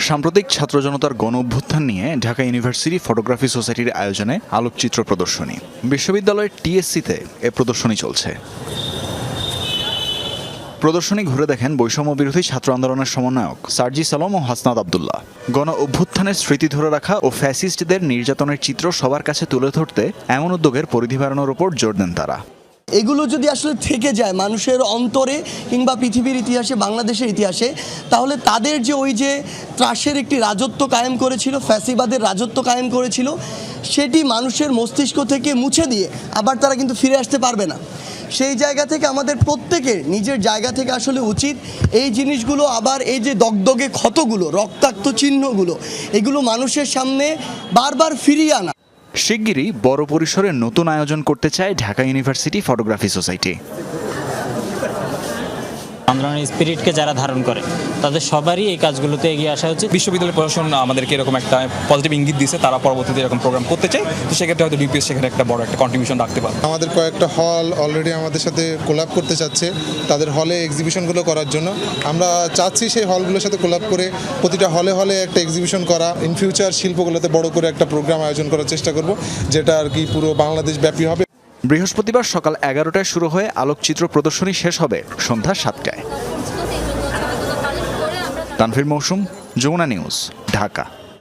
সাম্প্রতিক ছাত্র জনতার গণ অভ্যুত্থান নিয়ে ঢাকা ইউনিভার্সিটি ফটোগ্রাফি সোসাইটির আয়োজনে আলোকচিত্র প্রদর্শনী। বিশ্ববিদ্যালয়ের টিএসসিতে এ প্রদর্শনী চলছে। প্রদর্শনী ঘুরে দেখেন বৈষম্য বিরোধী ছাত্র আন্দোলনের সমন্বয়ক সার্জিস আলম ও হাসনাত আবদুল্লাহ। গণ অভ্যুত্থানের স্মৃতি ধরে রাখা ও ফ্যাসিস্টদের নির্যাতনের চিত্র সবার কাছে তুলে ধরতে এমন উদ্যোগের পরিধি বাড়ানোর উপর জোর দেন তারা। এগুলো যদি আসলে থেকে যায় মানুষের অন্তরে কিংবা পৃথিবীর ইতিহাসে, বাংলাদেশের ইতিহাসে, তাহলে তাদের যে ওই যে ত্রাসের একটি রাজত্ব কায়েম করেছিল, ফ্যাসিবাদের রাজত্ব কায়েম করেছিল, সেটি মানুষের মস্তিষ্ক থেকে মুছে দিয়ে আবার তারা কিন্তু ফিরে আসতে পারবে না। সেই জায়গা থেকে আমাদের প্রত্যেকের নিজের জায়গা থেকে আসলে উচিত এই জিনিসগুলো আবার, এই যে দগদগে ক্ষতগুলো, রক্তাক্ত চিহ্নগুলো, এগুলো মানুষের সামনে বারবার ফিরিয়ে আনা। শিগগিরই বড় পরিসরে নতুন আয়োজন করতে চায় ঢাকা ইউনিভার্সিটি ফটোগ্রাফি সোসাইটি। আন্দোলনের স্পিরিটকে যারা ধারণ করে তাদের সবারই এই কাজগুলোতে এগিয়ে আসা উচিত। বিশ্ববিদ্যালয় প্রশাসন আমাদেরকে এরকম একটা পজিটিভ ইঙ্গিত দিয়েছে, তারা পরবর্তীতে এরকম প্রোগ্রাম করতে চায়, তো সেক্ষেত্রে হয়তো ডিপিএস সেখানে একটা বড় একটা কন্ট্রিবিউশন রাখতে পারে। আমাদের কয়েকটা হল অলরেডি আমাদের সাথে কোলাব করতে চাচ্ছে তাদের হলে এক্সিবিশনগুলো করার জন্য। আমরা চাচ্ছি সেই হলগুলোর সাথে কোলাব করে প্রতিটা হলে হলে একটা এক্সিবিশন করা। ইন ফিউচার শিল্পগুলোতে বড় করে একটা প্রোগ্রাম আয়োজন করার চেষ্টা করব, যেটা আর কি পুরো বাংলাদেশ ব্যাপী হবে। বৃহস্পতিবার সকাল 11টায় শুরু হয়ে আলোকচিত্র প্রদর্শনী শেষ হবে সন্ধ্যা 7টায়। তানভীর মৌসুম, যমুনা নিউজ, ঢাকা।